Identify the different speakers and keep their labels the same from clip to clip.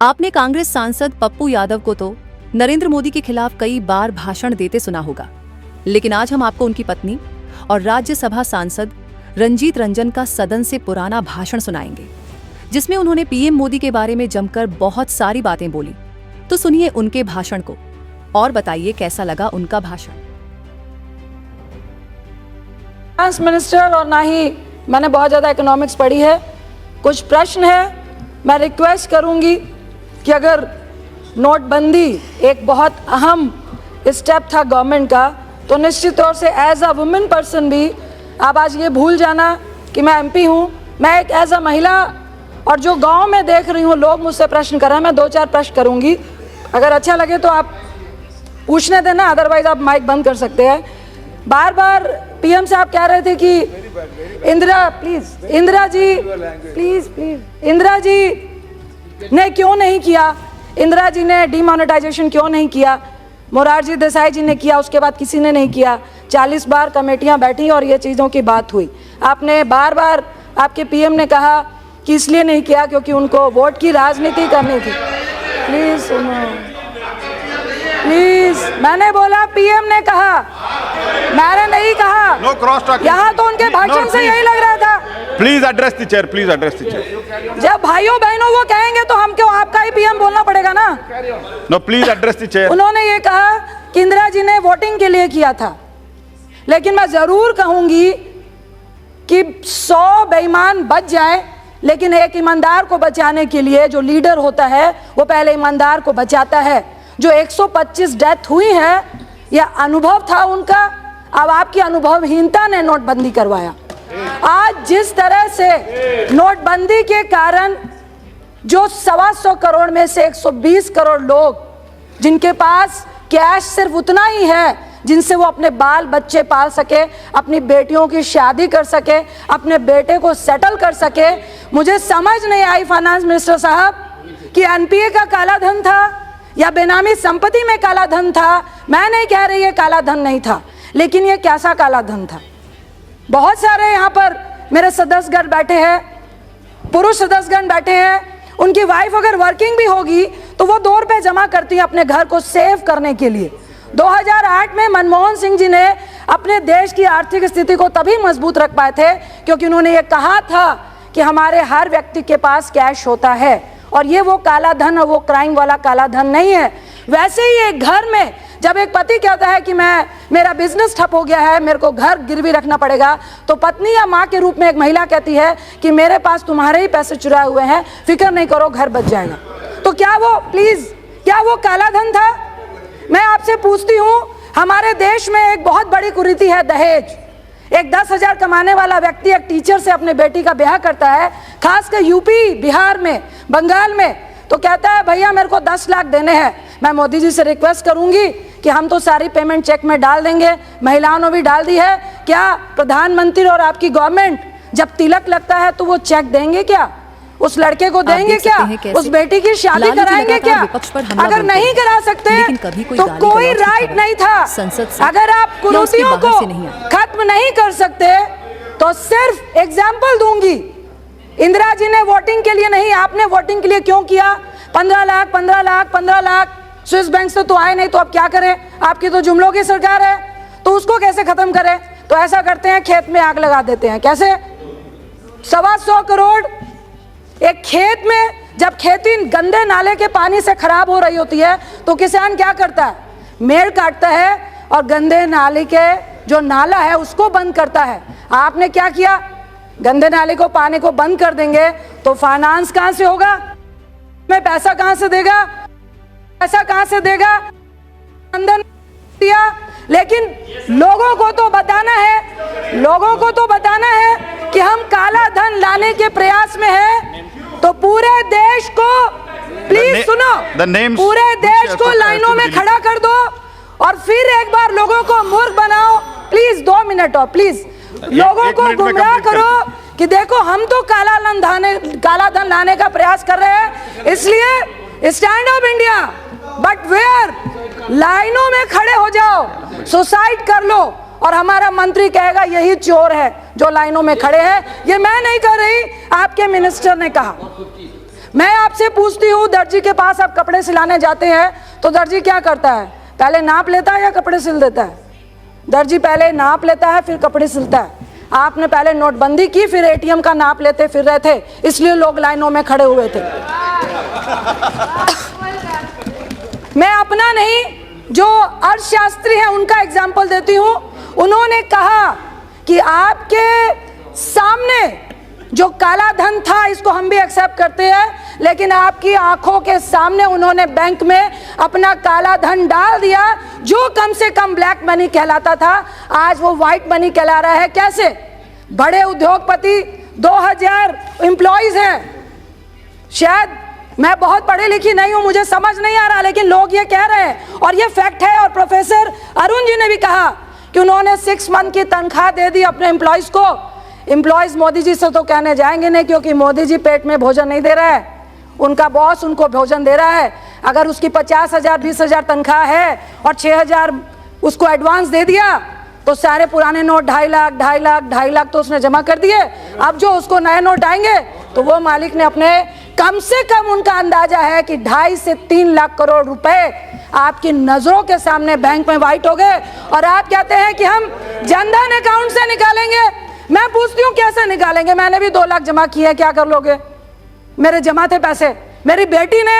Speaker 1: आपने कांग्रेस सांसद पप्पू यादव को तो नरेंद्र मोदी के खिलाफ कई बार भाषण देते सुना होगा, लेकिन आज हम आपको उनकी पत्नी और राज्यसभा सांसद रंजीत रंजन का सदन से पुराना भाषण सुनाएंगे, जिसमें उन्होंने पीएम मोदी के बारे में जमकर बहुत सारी बातें बोली। तो सुनिए उनके भाषण को और बताइए कैसा लगा उनका भाषण।
Speaker 2: फाइनेंस मिनिस्टर और ना ही मैंने बहुत ज़्यादा इकोनॉमिक्स पढ़ी है। कुछ प्रश्न है, मैं रिक्वेस्ट करूंगी कि अगर नोटबंदी एक बहुत अहम स्टेप था गवर्नमेंट का, तो निश्चित तौर से एज अ वुमेन पर्सन भी आप आज ये भूल जाना कि मैं एमपी हूँ। मैं एक एज अ महिला और जो गांव में देख रही हूँ लोग मुझसे प्रश्न कर रहे हैं, मैं 2-4 प्रश्न करूँगी। अगर अच्छा लगे तो आप पूछने देना, अदरवाइज आप माइक बंद कर सकते हैं। बार बार पीएम साहब कह रहे थे कि इंदिरा जी ने क्यों नहीं किया, इंदिरा जी ने डिमोनेटाइजेशन क्यों नहीं किया, मोरारजी देसाई जी ने किया, उसके बाद किसी ने नहीं किया। 40 बार कमेटियां बैठी और ये चीज़ों की बात हुई। आपने बार बार आपके पीएम ने कहा कि इसलिए नहीं किया क्योंकि उनको वोट की राजनीति करनी थी। प्लीज सुनो, प्लीज। मैंने बोला पीएम ने कहा, मैंने नहीं कहा।
Speaker 3: No cross talking.
Speaker 2: यहाँ तो उनके भाषण से यही लग रहा था।
Speaker 3: Please address the chair, please address the chair.
Speaker 2: जब भाइयों बहनों वो कहेंगे तो हम क्यों, आपका ही पीएम बोलना पड़ेगा ना।
Speaker 3: No please address the chair.
Speaker 2: उन्होंने ये कहा कि इंदिरा जी ने वोटिंग के लिए किया था, लेकिन मैं जरूर कहूंगी कि 100 बेईमान बच जाए, लेकिन एक ईमानदार को बचाने के लिए जो लीडर होता है वो पहले ईमानदार को बचाता है। जो 125 डेथ हुई है, यह अनुभव था उनका। अब आपकी अनुभवहीनता ने नोटबंदी करवाया। आज जिस तरह से नोटबंदी के कारण जो 125 करोड़ में से 120 करोड़ लोग जिनके पास कैश सिर्फ उतना ही है जिनसे वो अपने बाल बच्चे पाल सके, अपनी बेटियों की शादी कर सके, अपने बेटे को सेटल कर सके। मुझे समझ नहीं आई फाइनेंस मिनिस्टर साहब कि एनपीए का काला धन था या बेनामी संपत्ति में काला धन था। मैं नहीं कह रही ये काला धन नहीं था, लेकिन ये कैसा काला धन था। बहुत सारे यहाँ पर मेरे सदस्यगण बैठे हैं, पुरुष सदस्यगण बैठे हैं, उनकी वाइफ अगर वर्किंग भी होगी तो वो 2 रुपए जमा करती है अपने घर को सेव करने के लिए। 2008 में मनमोहन सिंह जी ने अपने देश की आर्थिक स्थिति को तभी मजबूत रख पाए थे क्योंकि उन्होंने ये कहा था कि हमारे हर व्यक्ति के पास कैश होता है, और ये वो काला धन और वो क्राइम वाला काला धन नहीं है। वैसे ही एक घर में जब एक पति कहता है कि मेरा बिजनेस ठप हो गया है, मेरे को घर गिरवी रखना पड़ेगा, तो पत्नी या माँ के रूप में एक महिला कहती है कि मेरे पास तुम्हारे ही पैसे चुराए हुए हैं, फिक्र नहीं करो, घर बच जाएगा। तो क्या वो काला धन था? मैं आपसे पूछती हूँ, हमारे देश में एक बहुत बड़ी कुरीति है दहेज। एक 10,000 कमाने वाला व्यक्ति एक टीचर से अपने बेटी का ब्याह करता है, खासकर यूपी, बिहार में, बंगाल में, तो कहता है भैया मेरे को 10 लाख देने हैं। मैं मोदी जी से रिक्वेस्ट करूंगी कि हम तो सारी पेमेंट चेक में डाल देंगे, महिलाओं ने भी डाल दी है। क्या प्रधानमंत्री और आपकी गवर्नमेंट जब तिलक लगता है तो वो चेक देंगे क्या? उस लड़के को देंगे क्या? उस बेटी की शादी कराएंगे क्या? अगर नहीं करा सकते तो कोई राइट नहीं था। अगर आप कुरीतियों को खत्म नहीं कर सकते तो सिर्फ एग्जाम्पल दूंगी, इंदिरा जी ने वोटिंग के लिए नहीं, आपने वोटिंग के लिए क्यों किया? 15 लाख स्विस बैंक से तो आए नहीं, तो अब क्या करें? आपकी तो जुमलों की सरकार है, तो उसको कैसे खत्म करें? तो ऐसा करते हैं, खेत में आग लगा देते हैं। कैसे? 125 करोड़ एक खेत में, जब खेती गंदे नाले के पानी से खराब हो रही होती है तो किसान क्या करता है? मेड़ काटता है और गंदे नाले के जो नाला है उसको बंद करता है। आपने क्या किया? गंदे नाले को, पानी को बंद कर देंगे तो फाइनेंस कहां से होगा? मैं पैसा कहां से देगा? अंदर दिया। लेकिन लोगों को तो बताना है कि हम काला धन लाने के प्रयास में हैं। तो पूरे देश को, प्लीज सुनो, पूरे देश को लाइनों में खड़ा कर दो और फिर एक बार लोगों को मूर्ख बनाओ। प्लीज 2 मिनट और प्लीज लोगों को गुमराह करो कि देखो हम तो काला धन लाने का प्रयास कर रहे हैं, इसलिए stand up India, but where, लाइनों में खड़े हो जाओ, सुसाइड कर लो और हमारा मंत्री कहेगा यही चोर है जो लाइनों में खड़े हैं। ये मैं नहीं कह रही, आपके मिनिस्टर ने कहा। मैं आपसे पूछती हूँ, दर्जी के पास आप कपड़े सिलाने जाते हैं तो दर्जी क्या करता है? पहले नाप लेता है या कपड़े सिल देता है? दर्जी पहले नाप लेता है फिर कपड़े सिलता है। आपने पहले नोटबंदी की, फिर एटीएम का नाप लेते फिर रहे थे, इसलिए लोग लाइनों में खड़े हुए थे। मैं अपना नहीं, जो अर्थशास्त्री हैं उनका एग्जाम्पल देती हूँ। उन्होंने कहा कि आपके सामने जो काला धन था, इसको हम भी एक्सेप्ट करते हैं, लेकिन आपकी आंखों के सामने उन्होंने बैंक में अपना काला धन डाल दिया, जो कम से कम ब्लैक मनी कहलाता था, आज वो व्हाइट मनी कहला रहा है। कैसे? बड़े उद्योगपति 2000 एम्प्लॉइज हैं। शायद मैं बहुत पढ़ी लिखी नहीं हूं, मुझे समझ नहीं आ रहा, लेकिन लोग ये कह रहे हैं और ये फैक्ट है। और प्रोफेसर अरुण जी ने भी कहा कि उन्होंने 6 मंथ की तनख्वाह दे दी अपने एम्प्लॉइज को। एम्प्लॉइज मोदी जी से तो कहने जाएंगे नहीं, क्योंकि मोदी जी पेट में भोजन नहीं दे रहा है, उनका बॉस उनको भोजन दे रहा है। अगर उसकी 50,000 20,000 तनख्वाह है और 6,000 उसको एडवांस दे दिया, तो सारे पुराने नोट 2.5 लाख तो उसने जमा कर दिए। अब जो उसको नए नोट आएंगे तो वो मालिक ने अपने, कम से कम उनका अंदाजा है कि 2.5 से 3 लाख करोड़ रुपए आपकी नजरों के सामने बैंक में वाइट हो गए। और आप कहते हैं कि हम जनधन अकाउंट से निकालेंगे। मैं पूछती हूँ कैसे निकालेंगे? मैंने भी 2 लाख जमा किए, क्या कर लोगे? मेरे जमा थे पैसे। मेरी बेटी ने,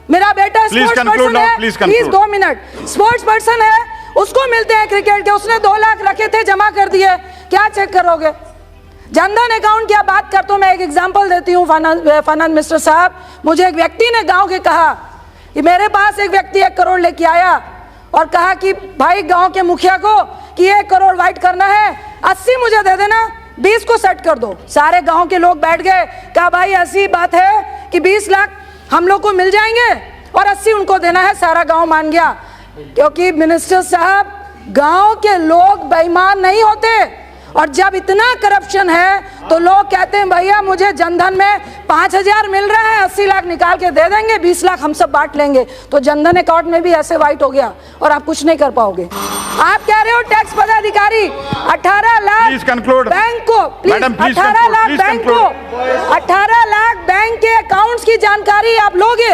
Speaker 2: मेरा बेटा स्पोर्ट्स पर्सन है, प्लीज 2 मिनट, स्पोर्ट्स पर्सन है, उसको मिलते हैं क्रिकेट के, उसने 2 लाख रखे थे, जमा कर दिए, क्या चेक करोगे? जनधन अकाउंट की बात करता हूं, मैं एक एग्जांपल देती हूँ फाइनेंस मिनिस्टर साहब। मुझे एक व्यक्ति ने गांव के कहा कि मेरे पास एक व्यक्ति 1 करोड़ लेके आया और कहा कि भाई गांव के मुखिया को कि 1 करोड़ वाइट करना है, 80 मुझे दे देना, 20 को सेट कर दो। सारे गांव के लोग बैठ गए, कहा भाई ऐसी बात है कि 20 लाख हम लोग को मिल जाएंगे और 80 उनको देना है। सारा गांव मान गया, क्योंकि मिनिस्टर साहब, गांव के लोग बेईमान नहीं होते। और जब इतना करप्शन है तो लोग कहते हैं भैया मुझे जनधन में 5,000 मिल रहा है, 80 लाख निकाल के दे देंगे, 20 लाख हम सब बांट लेंगे। तो जनधन अकाउंट में भी ऐसे वाइट हो गया और आप कुछ नहीं कर पाओगे। आप कह रहे हो टैक्स पदाधिकारी 18 लाख बैंक को, 18 लाख बैंक को, 18 लाख बैंक के अकाउंट्स की जानकारी आप लोगे,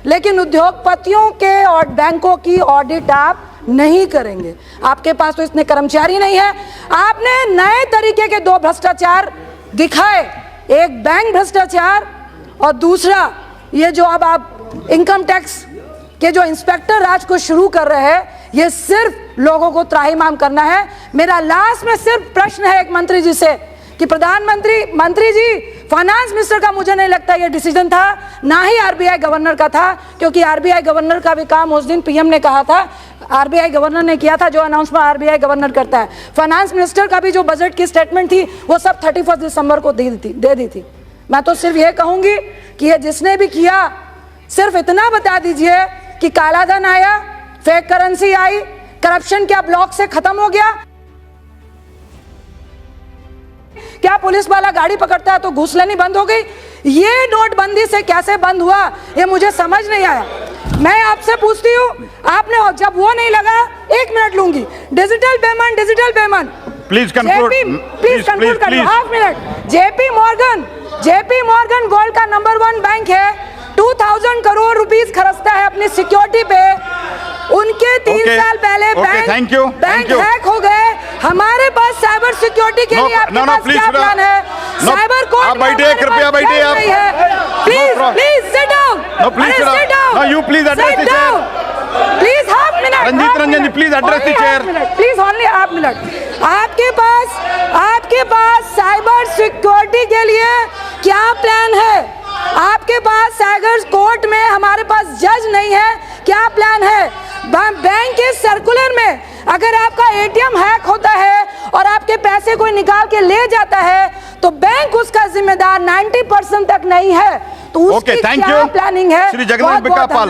Speaker 2: लेकिन उद्योगपतियों के और बैंकों की ऑडिट आप नहीं करेंगे। आपके पास तो इतने कर्मचारी नहीं है। आपने नए तरीके के 2 भ्रष्टाचार दिखाए, एक बैंक भ्रष्टाचार और दूसरा ये जो अब आप इनकम टैक्स के जो इंस्पेक्टर राज को शुरू कर रहे हैं, ये सिर्फ लोगों को त्राहिमाम करना है। मेरा लास्ट में सिर्फ प्रश्न है एक मंत्री जी से कि मंत्री जी, फाइनेंस मिनिस्टर का मुझे नहीं लगता ये डिसीजन था, ना ही आरबीआई गवर्नर का था, क्योंकि आरबीआई गवर्नर का भी काम उस दिन पीएम ने कहा था, आरबीआई गवर्नर ने किया था, जो अनाउंसमेंट आरबीआई गवर्नर करता है। फाइनेंस मिनिस्टर का भी जो बजट की स्टेटमेंट थी वो सब 31 दिसंबर को दे दी थी। मैं तो सिर्फ ये कहूंगी कि ये जिसने भी किया, सिर्फ इतना बता दीजिए कि काला धन आया, फेक करेंसी आई, करप्शन क्या ब्लॉक से खत्म हो गया? क्या पुलिस वाला गाड़ी पकड़ता है तो घूस लेनी बंद हो गई? ये नोटबंदी से कैसे बंद हुआ, ये मुझे समझ नहीं आया। मैं आपसे पूछती हूँ, आपने जब वो नहीं लगा, 1 मिनट लूंगी, digital payment
Speaker 3: please conclude,
Speaker 2: please conclude कर लो, half minute. JP Morgan world का नंबर 1 बैंक है, 2000 करोड़ रुपीस खर्चता है अपनी सिक्योरिटी पे। उनके 3 साल पहले बैंक हैक हो गए। हमारे पास साइबर सिक्योरिटी के लिए आपके पास क्या प्लान है? साइबर कोर्ट
Speaker 3: आप बैठिए, कृपया बैठिए आप।
Speaker 2: Please sit down.
Speaker 3: Sit down. No, you please address the chair.
Speaker 2: Please half minute.
Speaker 3: Ranjeet Ranjan ji, please address the chair.
Speaker 2: Please only half minute. आपके पास साइबर सिक्योरिटी के लिए क्या प्लान है? आपके पास साइबर कोर्ट में हमारे पास जज नहीं है, क्या प्लान है? बैंक के सर्कुलर में अगर आपका एटीएम हैक होता है और आपके पैसे कोई निकाल के ले जाता है तो बैंक उसका जिम्मेदार 90% तक नहीं है। तो उसकी क्या प्लानिंग है?
Speaker 3: श्री जगन्नाथ बिकापाल।